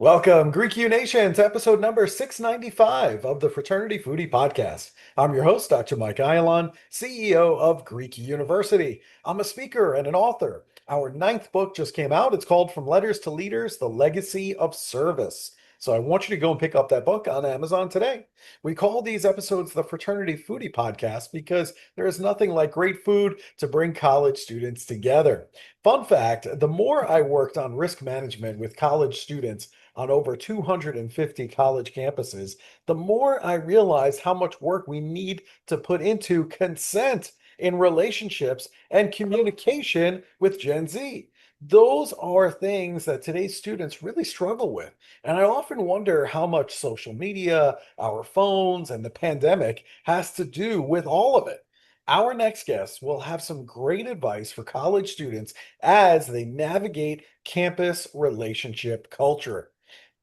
Welcome, Greek U Nation, to episode number 695 of the Fraternity Foodie Podcast. I'm your host, Dr. Mike Ayalon, CEO of Greek University. I'm a speaker and an author. Our ninth book just came out. It's called From Letters to Leaders, The Legacy of Service. So I want you to go and pick up that book on Amazon today. We call these episodes the Fraternity Foodie Podcast because there is nothing like great food to bring college students together. Fun fact, the more I worked on risk management with college students, on over 250 college campuses, the more I realize how much work we need to put into consent in relationships and communication with Gen Z. Those are things that today's students really struggle with. And I often wonder how much social media, our phones, and the pandemic has to do with all of it. Our next guest will have some great advice for college students as they navigate campus relationship culture.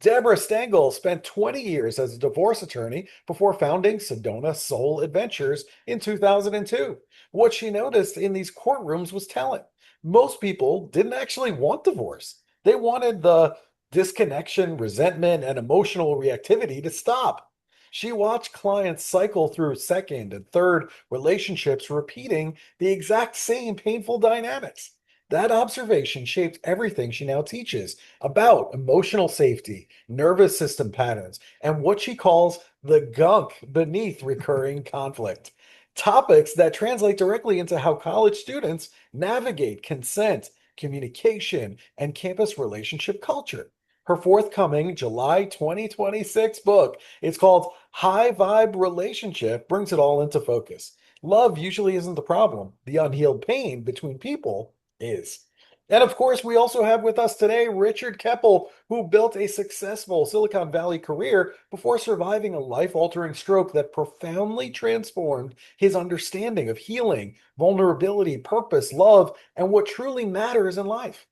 Debra Stangl spent 20 years as a divorce attorney before founding Sedona Soul Adventures in 2002. What she noticed in these courtrooms was telling. Most people didn't actually want divorce. They wanted the disconnection, resentment, and emotional reactivity to stop. She watched clients cycle through second and third relationships, repeating the exact same painful dynamics. That observation shaped everything she now teaches about emotional safety, nervous system patterns, and what she calls the gunk beneath recurring conflict. Topics that translate directly into how college students navigate consent, communication, and campus relationship culture. Her forthcoming July 2026 book, it's called High Vibe Relationship, brings it all into focus. Love usually isn't the problem. The unhealed pain between people is. And of course, we also have with us today Richard Kepple, who built a successful Silicon Valley career before surviving a life altering stroke that profoundly transformed his understanding of healing, vulnerability, purpose, love, and what truly matters in life.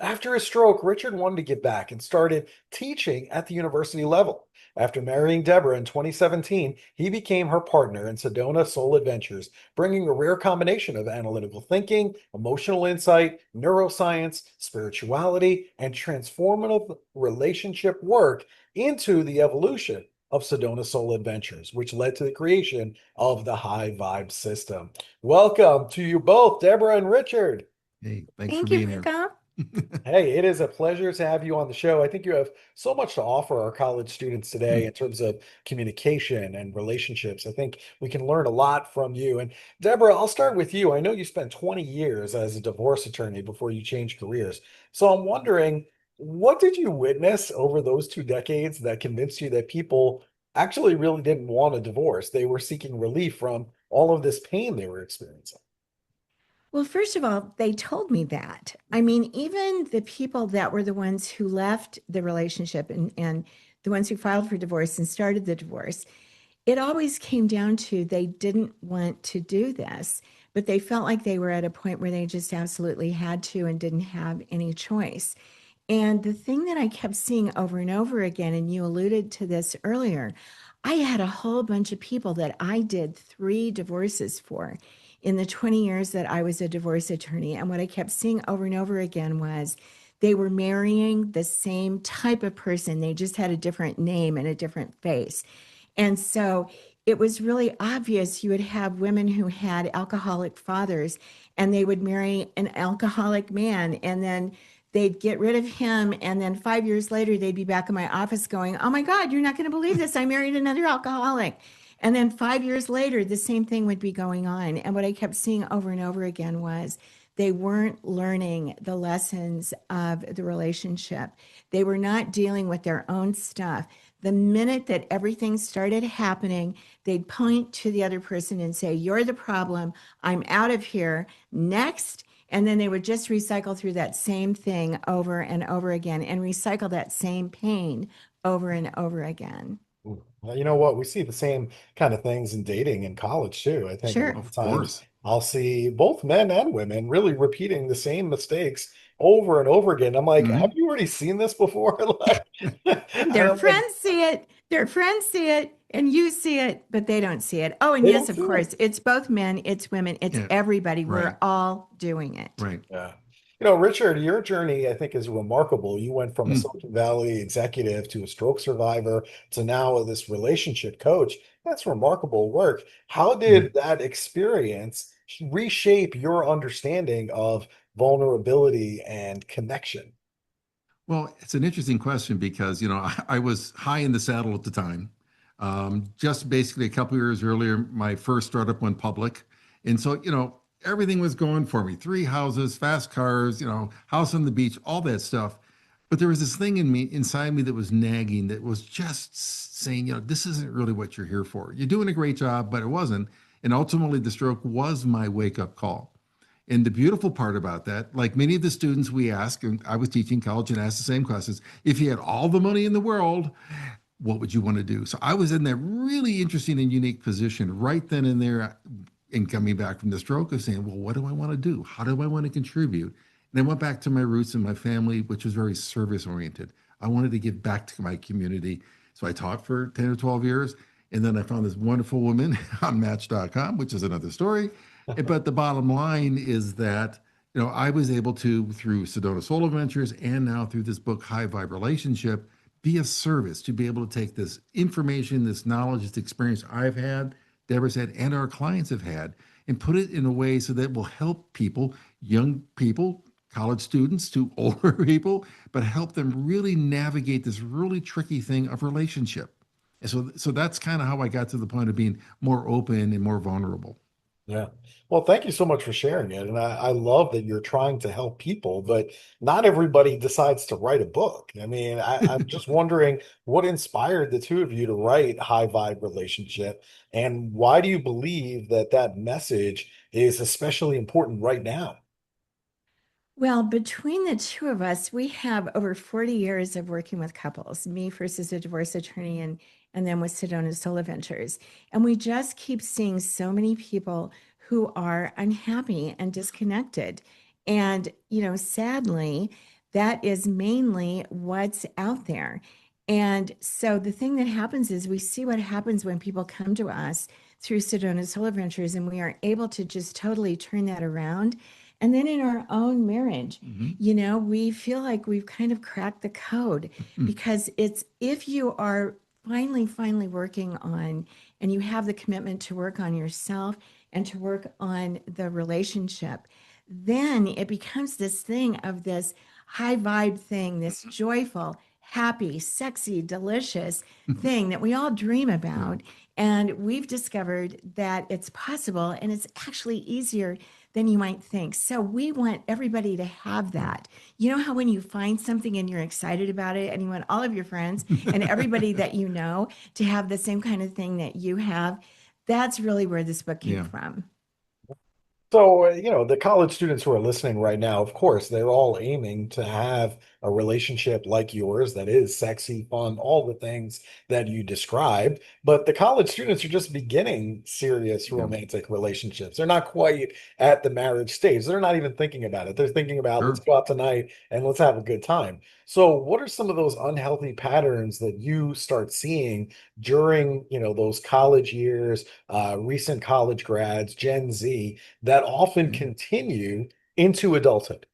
After his stroke, Richard wanted to give back and started teaching at the university level. After marrying Debra in 2017, he became her partner in Sedona Soul Adventures, bringing a rare combination of analytical thinking, emotional insight, neuroscience, spirituality, and transformative relationship work into the evolution of Sedona Soul Adventures, which led to the creation of the High Vibe system. Welcome to you both, Debra and Richard. Hey, thanks for Thank you, being here. Mika. Hey, it is a pleasure to have you on the show. I think you have so much to offer our college students today in terms of communication and relationships. I think we can learn a lot from you. And Debra, I'll start with you. I know you spent 20 years as a divorce attorney before you changed careers. So I'm wondering, what did you witness over those 2 decades that convinced you that people actually really didn't want a divorce? They were seeking relief from all of this pain they were experiencing. Well, first of all, they told me that. I mean, even the people that were the ones who left the relationship and the ones who filed for divorce and started the divorce, it always came down to they didn't want to do this, but they felt like they were at a point where they just absolutely had to and didn't have any choice. And the thing that I kept seeing over and over again, and you alluded to this earlier, I had a whole bunch of people that I did 3 divorces for in the 20 years that I was a divorce attorney. And what I kept seeing over and over again was they were marrying the same type of person. They just had a different name and a different face. And so it was really obvious. You would have women who had alcoholic fathers and they would marry an alcoholic man, and then they'd get rid of him. And then 5 years later, they'd be back in my office going, "Oh my God, you're not going to believe this. I married another alcoholic." And then 5 years later, the same thing would be going on. And what I kept seeing over and over again was they weren't learning the lessons of the relationship. They were not dealing with their own stuff. The minute that everything started happening, they'd point to the other person and say, "You're the problem. I'm out of here. Next." And then they would just recycle through that same thing over and over again and recycle that same pain over and over again. Ooh, well, you know what? We see the same kind of things in dating in college too. I think a lot Sure. of Of times course. I'll see both men and women really repeating the same mistakes over and over again. I'm like, have Hmm. you already seen this before? Like, and Their I'm like, friends see it. Their friends see it and you see it, but they don't see it. Oh, and They yes, don't of see it. course, it's both men, it's women, it's Yeah, everybody. right, We're all doing it. right. Yeah. You know, Richard, your journey, I think, is remarkable. You went from a Mm, Silicon Valley executive to a stroke survivor to now this relationship coach. That's remarkable work. How mm. did that experience reshape your understanding of vulnerability and connection? Well, it's an interesting question because, I was high in the saddle at the time. Just basically a couple of years earlier, my first startup went public. And so, everything was going for me. Three houses, fast cars, house on the beach, all that stuff. But there was this thing inside me that was nagging, that was just saying, this isn't really what you're here for. You're doing a great job, but it wasn't. And ultimately, the stroke was my wake up call. And the beautiful part about that, like many of the students we ask, and I was teaching college and asked the same questions, if you had all the money in the world, what would you want to do? So I was in that really interesting and unique position right then and there in coming back from the stroke of saying, well, what do I want to do? How do I want to contribute? And I went back to my roots and my family, which was very service oriented. I wanted to give back to my community. So I taught for 10 or 12 years. And then I found this wonderful woman on Match.com, which is another story. But the bottom line is that, I was able to, through Sedona Soul Adventures and now through this book, High Vibe Relationship, be of service to be able to take this information, this knowledge, this experience I've had, Deborah's had, and our clients have had, and put it in a way so that it will help people, young people, college students to older people, but help them really navigate this really tricky thing of relationship. And so that's kind of how I got to the point of being more open and more vulnerable. Yeah. Well, thank you so much for sharing it. And I love that you're trying to help people, but not everybody decides to write a book. I mean, I'm just wondering what inspired the two of you to write High Vibe Relationship, and why do you believe that that message is especially important right now? Well, between the two of us, we have over 40 years of working with couples, me first as a divorce attorney and then with Sedona Soul Adventures. And we just keep seeing so many people who are unhappy and disconnected. And, sadly, that is mainly what's out there. And so the thing that happens is we see what happens when people come to us through Sedona Soul Adventures, and we are able to just totally turn that around. And then in our own marriage, Mhm. we feel like we've kind of cracked the code, Mm. because it's if you are finally working on, and you have the commitment to work on yourself and to work on the relationship, then it becomes this thing of this high vibe thing, this joyful, happy, sexy, delicious thing that we all dream Yeah. about. And we've discovered that it's possible, and it's actually easier than you might think. So we want everybody to have that. You know how when you find something and you're excited about it, and you want all of your friends and everybody that you know to have the same kind of thing that you have? That's really where this book came Yeah. from. So, the college students who are listening right now, of course, they're all aiming to have a relationship like yours that is sexy, fun, all the things that you described. But the college students are just beginning serious Yeah. romantic relationships. They're not quite at the marriage stage. They're not even thinking about it. They're thinking about, let's Sure. go out tonight and let's have a good time. So, what are some of those unhealthy patterns that you start seeing during, those college years, recent college grads, Gen Z, that often Mhm. continue into adulthood?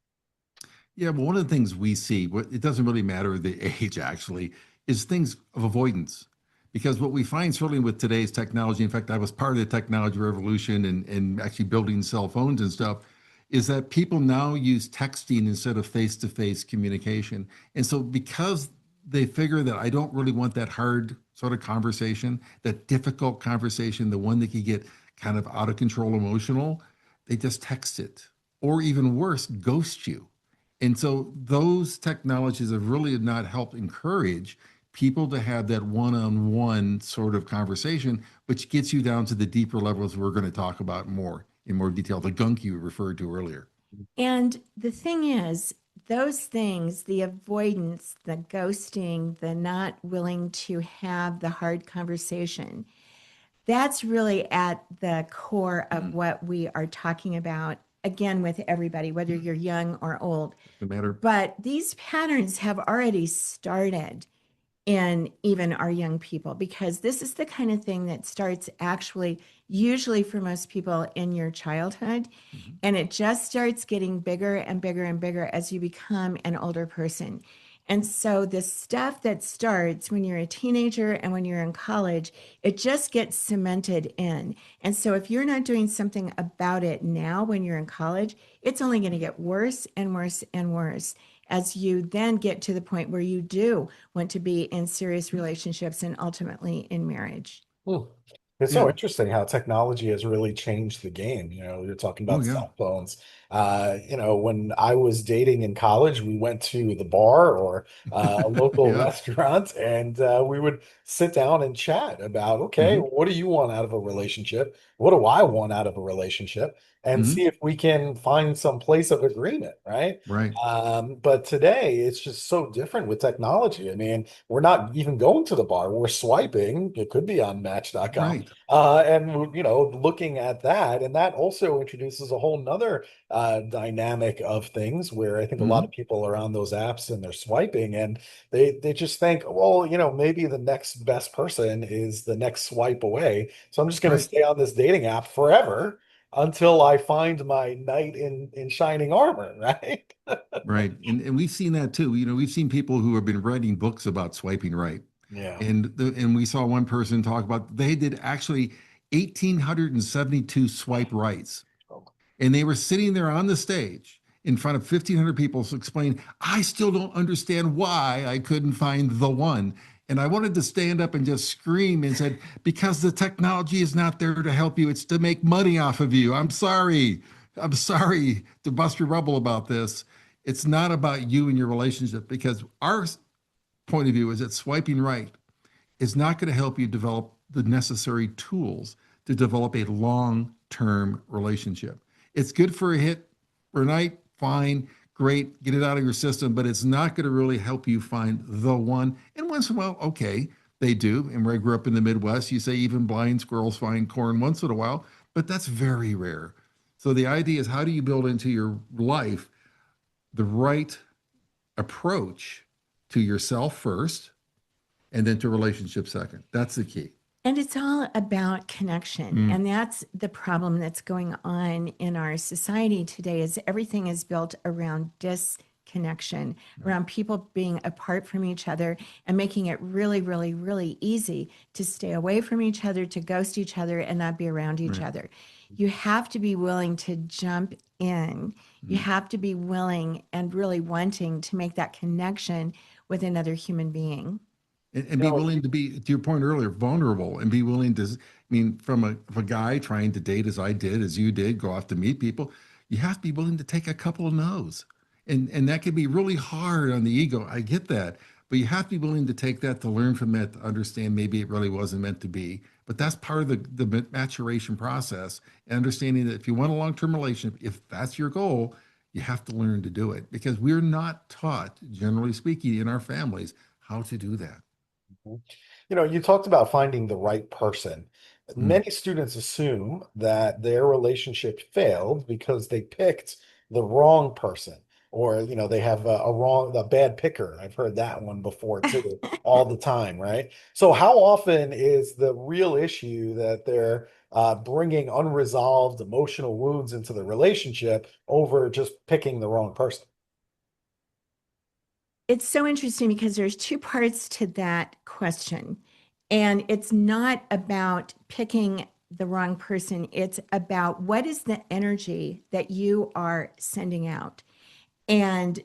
Yeah, well, one of the things we see, it doesn't really matter the age actually, is things of avoidance. Because what we find, certainly with today's technology, in fact, I was part of the technology revolution and actually building cell phones and stuff, is that people now use texting instead of face to face communication. And so, because they figure that I don't really want that hard sort of conversation, that difficult conversation, the one that could get kind of out of control emotional, they just text it. Or even worse, ghost you. And so those technologies have really not helped encourage people to have that one-on-one sort of conversation, which gets you down to the deeper levels we're going to talk about more in more detail, the gunk you referred to earlier. And the thing is, those things, the avoidance, the ghosting, the not willing to have the hard conversation, that's really at the core of Mm. what we are talking about, again, with everybody, whether you're young or old. No matter. But these patterns have already started. in even our young people, because this is the kind of thing that starts actually usually for most people in your childhood, and it just starts getting bigger and bigger and bigger as you become an older person. And so the stuff that starts when you're a teenager and when you're in college, it just gets cemented in. And so if you're not doing something about it now when you're in college, it's only going to get worse and worse and worse as you then get to the point where you do want to be in serious relationships and ultimately in marriage. Hmm. It's Yeah. so interesting how technology has really changed the game. You're talking Oh, about yeah. cell phones. When I was dating in college, we went to the bar or a local Yeah. restaurant, and we would sit down and chat about, okay, Hmm. what do you want out of a relationship? What do I want out of a relationship? And see Hmm. if we can find some place of agreement, right? Right. But today it's just so different with technology. I mean, we're not even going to the bar. We're swiping. It could be on Match.com. Right. And looking at that, and that also introduces a whole nother dynamic of things where I think a lot Hmm. of people are on those apps and they're swiping and they just think, well, maybe the next best person is the next swipe away. So I'm just going to Right. stay on this dating app forever until I find my knight in shining armor, right? Right. And we've seen that too. We've seen people who have been writing books about swiping right. Yeah. And we saw one person talk about they did actually 1,872 swipe rights. And they were sitting there on the stage in front of 1,500 people to explain, I still don't understand why I couldn't find the one. And I wanted to stand up and just scream and said, because the technology is not there to help you. It's to make money off of you. I'm sorry. I'm sorry to bust your bubble about this. It's not about you and your relationship, because our point of view is that swiping right is not going to help you develop the necessary tools to develop a long-term relationship. It's good for a hit for a night, fine, great, get it out of your system, but it's not going to really help you find the one. And once in a while, okay, they do. And where I grew up in the Midwest, you say even blind squirrels find corn once in a while, but that's very rare. So the idea is, how do you build into your life the right approach to yourself first, and then to relationship second? That's the key. And it's all about connection. Mm, And that's the problem that's going on in our society today is everything is built around disconnection, right. around people being apart from each other and making it really, really, really easy to stay away from each other, to ghost each other and not be around each Right. other. You have to be willing to jump in. You Mm. have to be willing and really wanting to make that connection with another human being. And You be know, willing to be, to your point earlier, vulnerable, and be willing to, I mean, from a guy trying to date as I did, as you did, go off to meet people, you have to be willing to take a couple of no's. And that can be really hard on the ego. I get that. But you have to be willing to take that, to learn from that, to understand maybe it really wasn't meant to be. But that's part of the maturation process, and understanding that if you want a long-term relationship, if that's your goal, you have to learn to do it, because we're not taught, generally speaking, in our families, how to do that. you talked about finding the right person. Mm. Many students assume that their relationship failed because they picked the wrong person, or they have a bad picker. I've heard that one before too, all the time, right? So how often is the real issue that they're bringing unresolved emotional wounds into the relationship over just picking the wrong person? It's so interesting because there's two parts to that question. And it's not about picking the wrong person. It's about what is the energy that you are sending out. And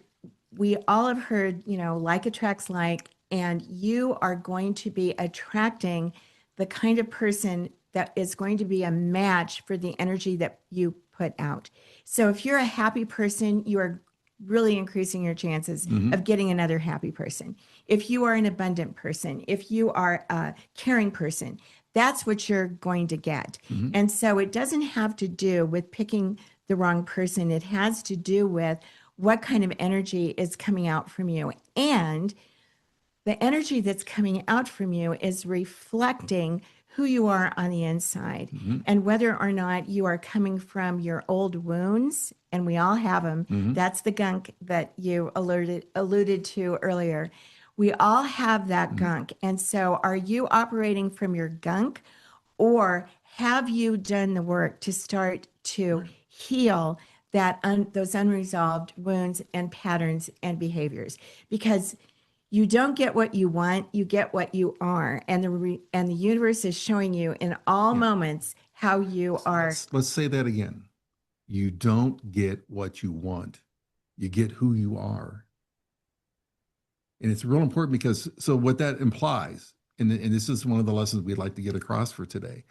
we all have heard, like attracts like, and you are going to be attracting the kind of person that is going to be a match for the energy that you put out. So if you're a happy person, you are really increasing your chances Hmm. of getting another happy person. If you are an abundant person, if you are a caring person, that's what you're going to get. Hmm. And so it doesn't have to do with picking the wrong person. It has to do with what kind of energy is coming out from you. And the energy that's coming out from you is reflecting who you are on the inside Hmm. and whether or not you are coming from your old wounds, and we all have them. Hmm. That's the gunk that you alluded to earlier. We all have that Mm. gunk. And so, are you operating from your gunk, or have you done the work to start to Right. heal those unresolved wounds and patterns and behaviors? Because you don't get what you want, you get what you are, and the universe is showing you in all Yeah. moments how you are. Let's say that again. You don't get what you want. You get who you are. And it's real important because so what that implies, and this is one of the lessons we'd like to get across for today,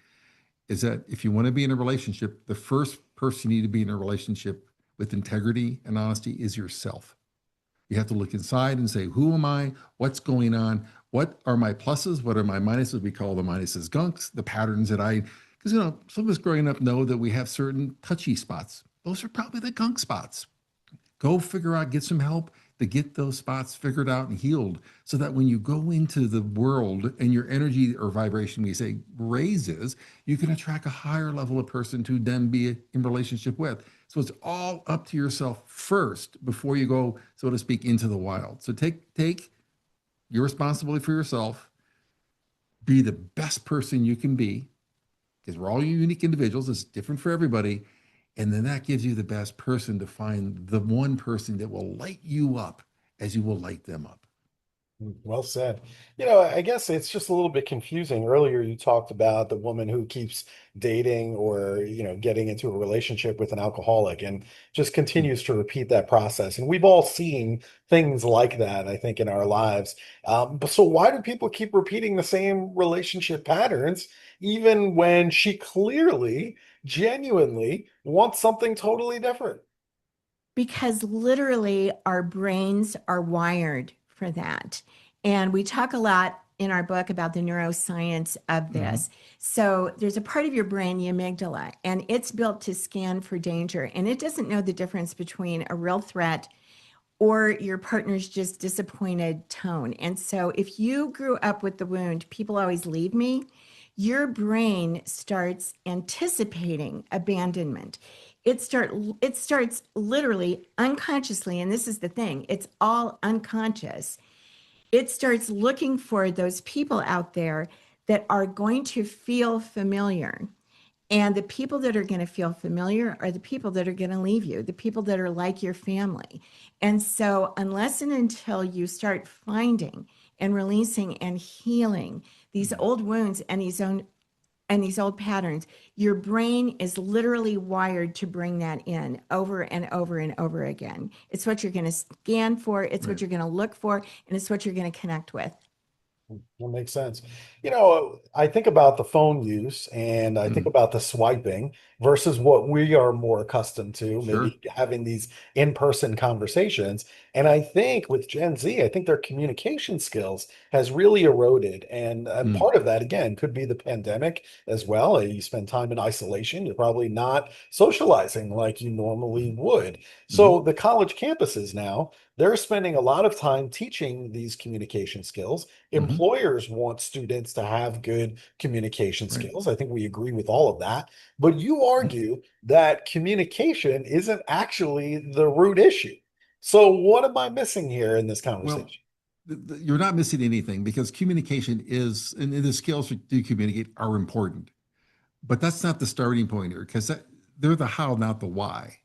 is that if you want to be in a relationship, the first person you need to be in a relationship with integrity and honesty is yourself. You have to look inside and say, who am I? What's going on? What are my pluses? What are my minuses? We call the minuses gunks, the patterns that because some of us growing up know that we have certain touchy spots. Those are probably the gunk spots. Go figure out, get some help to get those spots figured out and healed so that when you go into the world and your energy or vibration, we say raises, you can attract a higher level of person to then be in relationship with. So it's all up to yourself first before you go, so to speak, into the wild. So take your responsibility for yourself, be the best person you can be, because we're all unique individuals. It's different for everybody. And then that gives you the best person to find the one person that will light you up as you will light them up. Well said. I guess it's just a little bit confusing. Earlier, you talked about the woman who keeps dating or, getting into a relationship with an alcoholic and just Mm. continues to repeat that process. And we've all seen things like that, I think, in our lives. But so why do people keep repeating the same relationship patterns, even when she clearly, genuinely wants something totally different? Because literally our brains are wired for that. And we talk a lot in our book about the neuroscience of Mhm. this. So there's a part of your brain, the amygdala, and it's built to scan for danger. And it doesn't know the difference between a real threat or your partner's just disappointed tone. And so if you grew up with the wound, people always leave me, your brain starts anticipating abandonment. It starts literally unconsciously, and this is the thing, it's all unconscious. It starts looking for those people out there that are going to feel familiar. And the people that are going to feel familiar are the people that are going to leave you, the people that are like your family. And so, unless and until you start finding and releasing and healing these old wounds and these old patterns, your brain is literally wired to bring that in over and over and over again. It's what you're going to scan for, it's what Right. you're going to look for, and it's what you're going to connect with. That makes sense. I think about the phone use and I think Mm. about the swiping versus what we are more accustomed to, Sure. maybe having these in-person conversations. And I think with Gen Z, I think their communication skills has really eroded. And Mm. part of that, again, could be the pandemic as well. You spend time in isolation, you're probably not socializing like you normally would. Mm-hmm. So the college campuses now, they're spending a lot of time teaching these communication skills. Mm-hmm. Employers want students to have good communication Right. skills. I think we agree with all of that. But you Mm. argue that communication isn't actually the root issue. So, what am I missing here in this Well, conversation? you're not missing anything because communication is, and the skills to communicate are important. But that's not the starting point here because they're the how, not the why.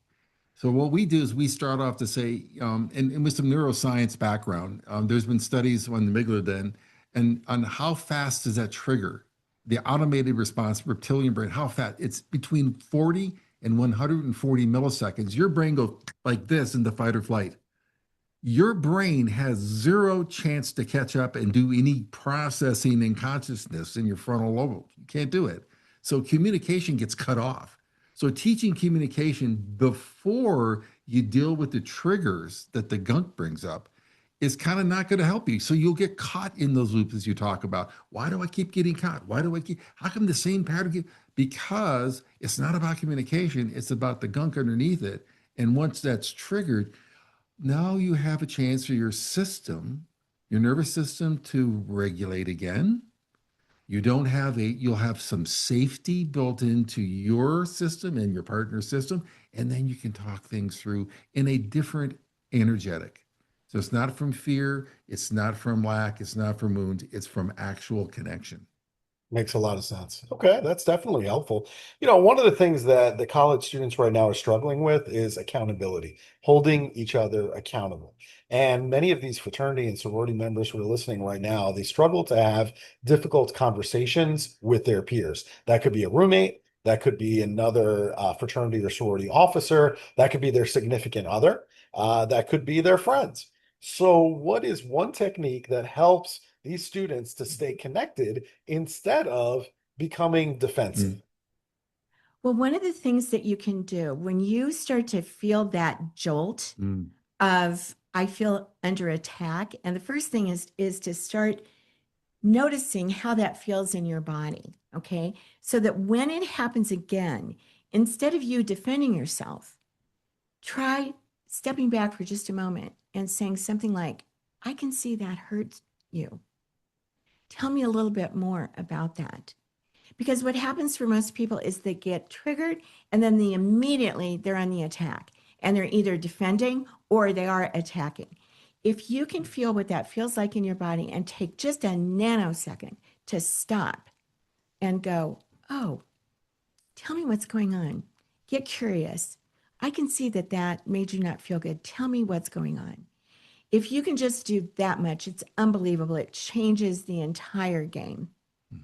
So what we do is we start off to say, and with some neuroscience background, there's been studies on the amygdala then, and on how fast does that trigger the automated response, reptilian brain, how fast? It's between 40 and 140 milliseconds. Your brain goes like this in the fight or flight. Your brain has zero chance to catch up and do any processing and consciousness in your frontal lobe. You can't do it. So communication gets cut off. So teaching communication before you deal with the triggers that the gunk brings up is kind of not going to help you. So you'll get caught in those loops as you talk about. Why do I keep getting caught? Why do I keep, how come the same pattern? Because it's not about communication, it's about the gunk underneath it. And once that's triggered, now you have a chance for your system, your nervous system to regulate again. You'll have some safety built into your system and your partner's system, and then you can talk things through in a different energetic. So it's not from fear, it's not from lack, it's not from wound, it's from actual connection. Makes a lot of sense. Okay, that's definitely helpful. You know, one of the things that the college students right now are struggling with is accountability, holding each other accountable. And many of these fraternity and sorority members who are listening right now, they struggle to have difficult conversations with their peers. That could be a roommate, that could be another fraternity or sorority officer, that could be their significant other, that could be their friends. So, what is one technique that helps these students to stay connected instead of becoming defensive? Mm, Well, one of the things that you can do when you start to feel that jolt mm, of I feel under attack, and the first thing is to start noticing how that feels in your body, okay? So that when it happens again, instead of you defending yourself, try stepping back for just a moment and saying something like, I can see that hurts you. Tell me a little bit more about that. Because what happens for most people is they get triggered and then immediately they're on the attack and they're either defending or they are attacking. If you can feel what that feels like in your body and take just a nanosecond to stop and go, oh, tell me what's going on. Get curious. I can see that that made you not feel good. Tell me what's going on. If you can just do that much, it's unbelievable. It changes the entire game. mm,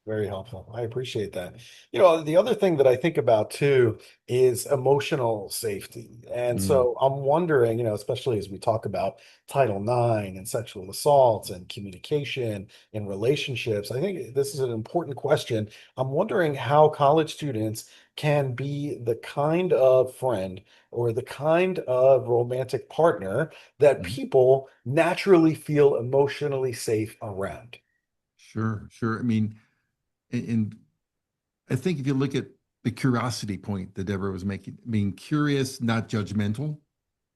Very helpful. I appreciate that. You know, the other thing that I think about too is emotional safety. And mm, so I'm wondering, you know, especially as we talk about Title IX and sexual assaults and communication in relationships, I think this is an important question. I'm wondering how college students can be the kind of friend or the kind of romantic partner that mm. people naturally feel emotionally safe around. Sure, sure. I mean, and I think if you look at the curiosity point that Deborah was making, being curious, not judgmental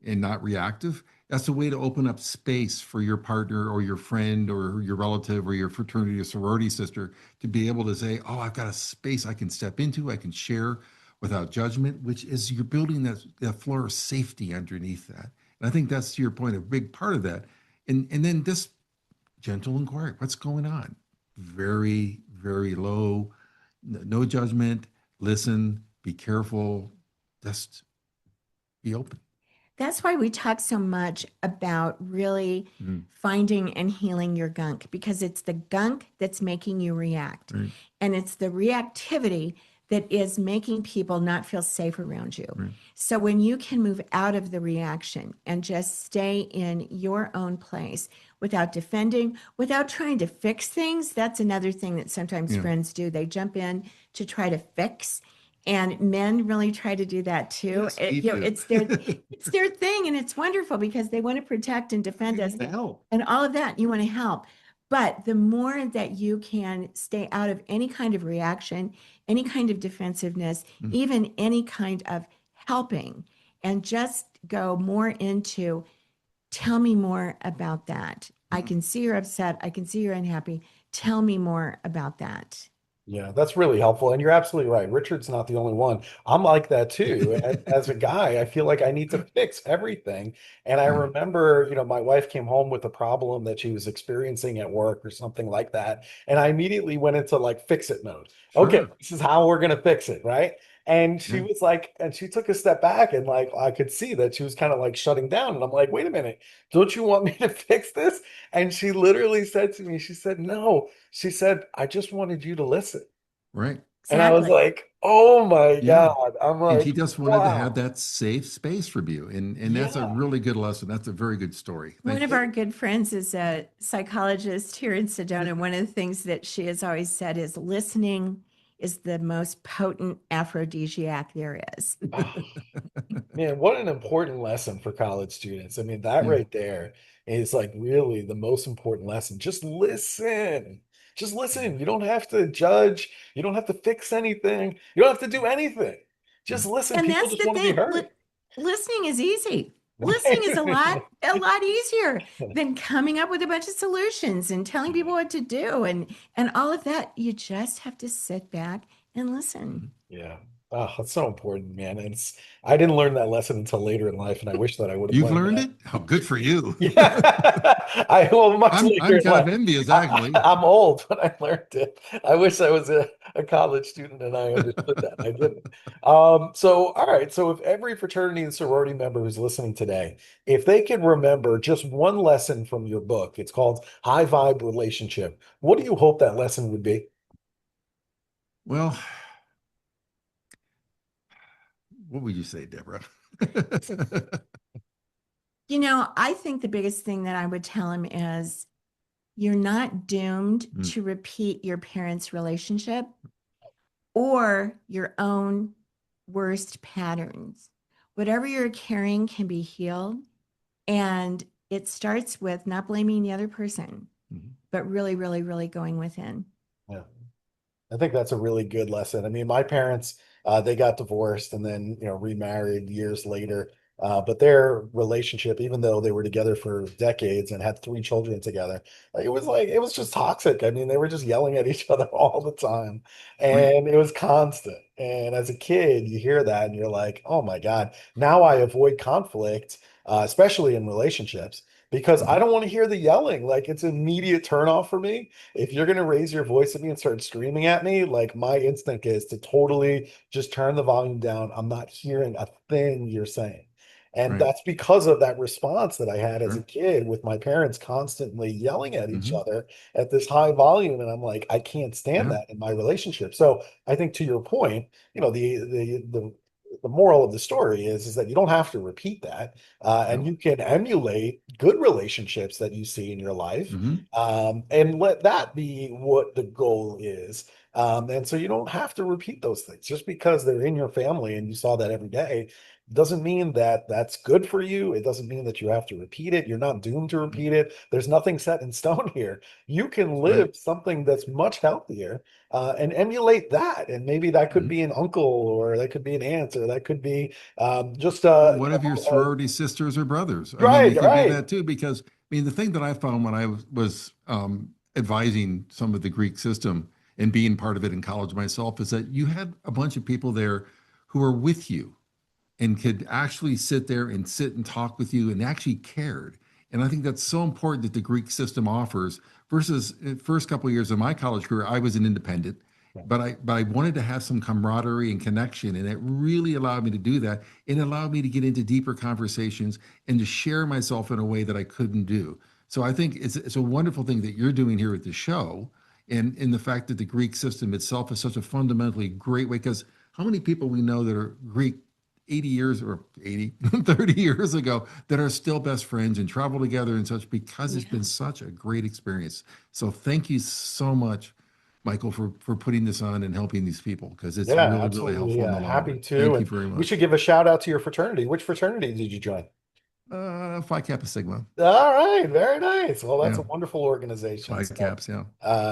and not reactive, that's a way to open up space for your partner or your friend or your relative or your fraternity or sorority sister to be able to say, oh, I've got a space I can step into, I can share without judgment, which is you're building that floor of safety underneath that. And I think that's to your point, a big part of that. And then this gentle inquiry, what's going on? Very, very low, no judgment, listen, be careful, just be open. That's why we talk so much about really Mm, finding and healing your gunk because it's the gunk that's making you react. right, And it's the reactivity that is making people not feel safe around you. right. So when you can move out of the reaction and just stay in your own place without defending, without trying to fix things, that's another thing that sometimes Yeah, friends do. They jump in to try to fix. And men really try to do that too. yes, me You know, too. it's their thing, and it's wonderful because they want to protect and defend You us need to help. and all of that. You want to help. But the more that you can stay out of any kind of reaction, any kind of defensiveness, Mm, even any kind of helping, and just go more into tell me more about that. I mm. can see you're upset. I can see you're unhappy. Tell me more about that. Yeah, that's really helpful. And you're absolutely right. Richard's not the only one. I'm like that too. As a guy, I feel like I need to fix everything. And I Yeah, remember, you know, my wife came home with a problem that she was experiencing at work or something like that. And I immediately went into like fix it mode. Okay, sure. this is how we're going to fix it, right? And she Yeah, was like, and she took a step back and like I could see that she was kind of like shutting down. And I'm like, wait a minute, don't you want me to fix this? And she literally said to me, she said, no. She said, I just wanted you to listen. right. And I was Exactly. like, oh my Yeah. God. I'm And like, she just wanted to have wow. that safe space for you. And that's a Yeah. really good lesson. That's a very good story. One Thank of you. our good friends is a psychologist here in Sedona. One of the things that she has always said is listening is the most potent aphrodisiac there is. Oh, man, what an important lesson for college students. I mean, that Yeah. right there is like really the most important lesson. Just listen. Just listen. You don't have to judge. You don't have to fix anything. You don't have to do anything. Yeah. Just listen. And People that's just the want to be thing. heard. Listening is easy. Listening is a lot easier than coming up with a bunch of solutions and telling people what to do and all of that. You just have to sit back and listen. Mhm. Yeah, Oh, that's so important, man. I didn't learn that lesson until later in life, and I wish that I would have You've learned learned that. it? Oh, good for you. Yeah, well, much later I'm in kind life. of envious, actually. I'm old when I learned it. I wish I was a college student and I understood that. I didn't. So, all right. So, if every fraternity and sorority member who's listening today, if they can remember just one lesson from your book, it's called High Vibe Relationship. What do you hope that lesson would be? Well, what would you say, Deborah? I think the biggest thing that I would tell him is you're not doomed Mm, to repeat your parents' relationship or your own worst patterns. Whatever you're carrying can be healed. And it starts with not blaming the other person, mhm, but really, really, really going within. Yeah. I think that's a really good lesson. I mean, my parents, they got divorced and then, remarried years later. But their relationship, even though they were together for decades and had three children together, it was just toxic. I mean, they were just yelling at each other all the time, right. and it was constant. And as a kid, you hear that and you're like, oh my God, now I avoid conflict, especially in relationships, because I Mhm, don't want to hear the yelling. Like it's an immediate turnoff for me if you're going to raise your voice at me and start screaming at me, like my instinct is to totally just turn the volume down. I'm not hearing a thing you're saying. And right. that's because of that response that I had as a Sure. kid with my parents constantly yelling at each Hmm. other at this high volume. And I'm like, I can't stand Yeah. that in my relationship. So I think to your point, the moral of the story is that you don't have to repeat that, and No. you can emulate good relationships that you see in your life, Hmm. and let that be what the goal is. And so you don't have to repeat those things just because they're in your family and you saw that every day. Doesn't mean that that's good for you. It doesn't mean that you have to repeat it. You're not doomed to repeat it. There's nothing set in stone here. You can Right. live something that's much healthier, and emulate that. And maybe that could Mhm. be an uncle, or that could be an aunt, or that could be just Or one of your sorority sisters or brothers. I mean, right, you can do right. that too, because I mean, the thing that I found when I was advising some of the Greek system and being part of it in college myself is that you had a bunch of people there who were with you and could actually sit there and sit and talk with you and actually cared. And I think that's so important that the Greek system offers versus first couple of years of my college career, I was an independent, but I wanted to have some camaraderie and connection. And it really allowed me to do that. It allowed me to get into deeper conversations and to share myself in a way that I couldn't do. So I think it's a wonderful thing that you're doing here at the show. And in the fact that the Greek system itself is such a fundamentally great way, because how many people we know that are Greek 80 years or 80, 30 years ago that are still best friends and travel together and such because it's Yeah. been such a great experience. So thank you so much, Michael, for putting this on and helping these people because it's Yeah, really, really absolutely. helpful in the long Happy run. to. Thank you And very we should much. give a shout out to your fraternity. Which fraternity did you join? Phi Kappa Sigma. All right, very nice. Well, that's Yeah. a wonderful organization. Phi So, Caps. Yeah.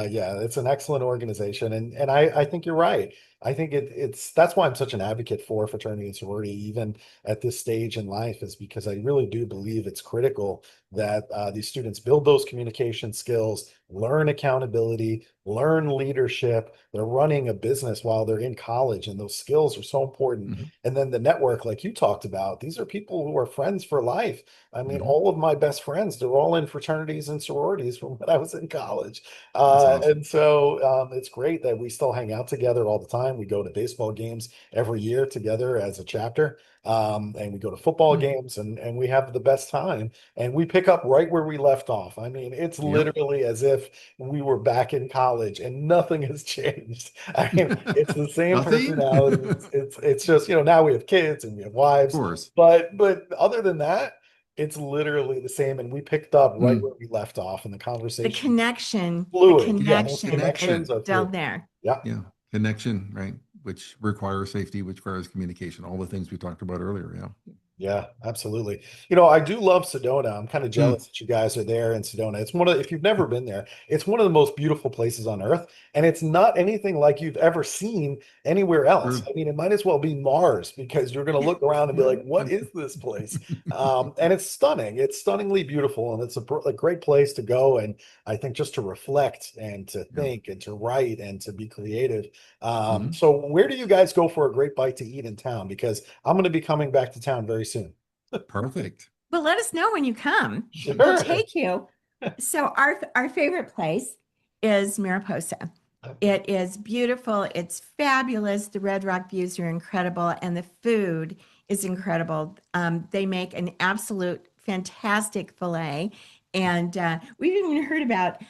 yeah, it's an excellent organization, and I think you're right. I think it's that's why I'm such an advocate for fraternity and sorority, even at this stage in life, is because I really do believe it's critical that these students build those communication skills, learn accountability, learn leadership. They're running a business while they're in college, and those skills are so important. Hmm. And then the network, like you talked about, these are people who are friends for life. I mean, Hmm. all of my best friends, they're all in fraternities and sororities from when I was in college. That's awesome. And so it's great that we still hang out together all the time. We go to baseball games every year together as a chapter. And we go to football Hmm. games, and we have the best time. And we pick up right where we left off. I mean, it's Yep. literally as if we were back in college and nothing has changed. I mean, it's the same Nothing? personalities. Of It's just, now we have kids and we have wives, course. but other than that, it's literally the same. And we picked up right Mm. where we left off, and the The conversation connection, the fluid. Yeah, those connection is connections are still fluid. there. Yeah. Yeah, connection, right? Which requires safety, which requires communication, all the things we talked about earlier. Yeah. Yeah, absolutely. You know, I do love Sedona. I'm kind of Mm, jealous that you guys are there in Sedona. It's one of, if you've never been there, it's one of the most beautiful places on earth. And it's not anything like you've ever seen anywhere else. true. I mean, it might as well be Mars because you're going to look around and be like, what is this place? And it's stunning. It's stunningly beautiful. And it's a great place to go. And I think just to reflect and to Yeah. think and to write and to be creative. Mhm. So where do you guys go for a great bite to eat in town? Because I'm going to be coming back to town very soon. Perfect. Well, let us know when you come. We'll Sure. take you. So our favorite place is Mariposa. It is beautiful. It's fabulous. The Red Rock views are incredible, and the food is incredible. They make an absolute fantastic filet, and we've even heard about.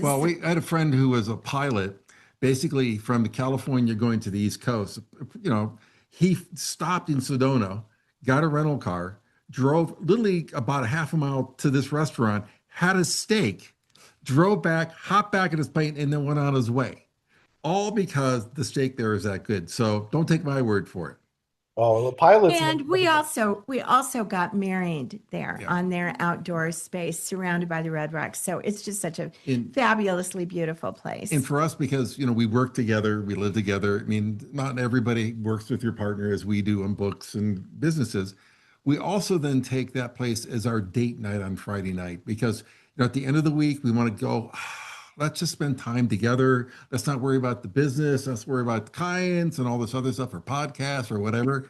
Well, I had a friend who was a pilot, basically from California going to the East Coast. You know, he stopped in Sedona, got a rental car, drove literally about a half a mile to this restaurant, had a steak, drove back, hopped back in his plane, and then went on his way. All because the steak there is that good. So don't take my word for it. Oh, the pilots make And we also got married there Yeah. on their outdoor space surrounded by the Red Rocks. So it's just such a In fabulously beautiful And place. for us, because we work together, we live together. I mean, not everybody works with your partner as we do in books and businesses. We also then take that place as our date night on Friday night because at the end of the week we want to go. Let's just spend time together. Let's not worry about the business. Let's worry about clients and all this other stuff or podcasts or whatever.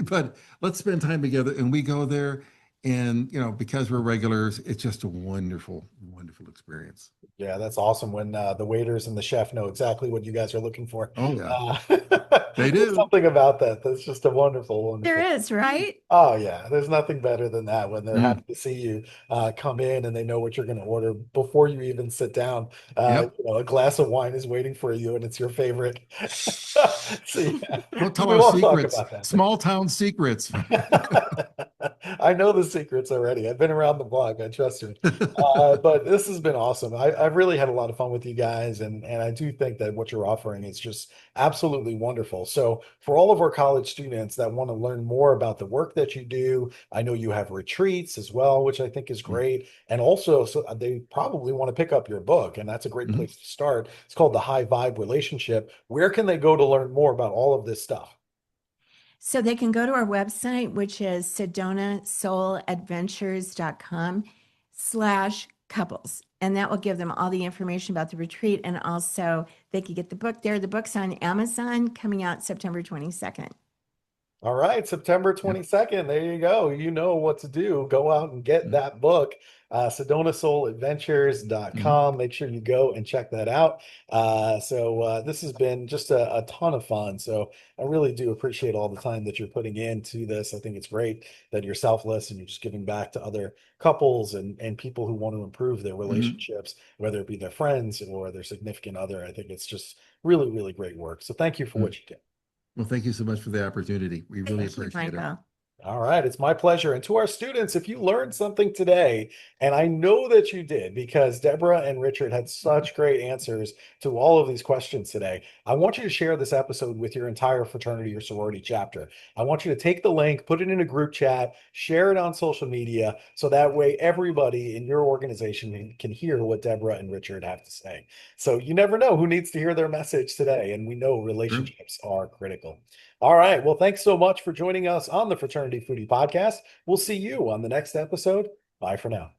But let's spend time together. And we go there, and because we're regulars, it's just a wonderful, wonderful experience. Yeah, that's awesome when the waiters and the chef know exactly what you guys are looking for. Oh yeah, Uh, they there's do. something about that that's just a wonderful, There wonderful. is, right? Oh yeah, there's nothing better than that when they're happy Mm. to see you come in and they know what you're going to order before you even sit down. Yep. A glass of wine is waiting for you and it's your favorite. So yeah, Don't tell we our won't talk secrets, about that. small town secrets. I know the secrets already. I've been around the block. I trust you. But this has been awesome. I've really had a lot of fun with you guys, and I do think that what you're offering is just absolutely wonderful. So, for all of our college students that want to learn more about the work that you do, I know you have retreats as well, which I think is great. And also, so they probably want to pick up your book, and that's a great Mhm. place to start. It's called The High Vibe Relationship. Where can they go to learn more about all of this stuff? So they can go to our website, which is sedonasouladventures.com/couples. And that will give them all the information about the retreat. And also they could get the book there. The book's on Amazon coming out September 22nd. All right, September Yep. 22nd. There you go. You know what to do. Go out and get Mhm. that book, Mhm. sedonasouladventures.com. Make sure you go and check that out. This has been just a ton of fun. So I really do appreciate all the time that you're putting into this. I think it's great that you're selfless and you're just giving back to other couples and people who want to improve their Mhm. relationships, whether it be their friends or their significant other. I think it's just really, really great work. So thank you for Mhm. what you do. Well, thank you so much for the opportunity. We really Thank you, appreciate it. Michael. All right, it's my pleasure. And to our students, if you learned something today, and I know that you did because Deborah and Richard had such great answers to all of these questions today, I want you to share this episode with your entire fraternity or sorority chapter. I want you to take the link, put it in a group chat, share it on social media, so that way everybody in your organization can hear what Deborah and Richard have to say. So you never know who needs to hear their message today, and we know True. relationships are critical. All right. Well, thanks so much for joining us on the Fraternity Foodie Podcast. We'll see you on the next episode. Bye for now.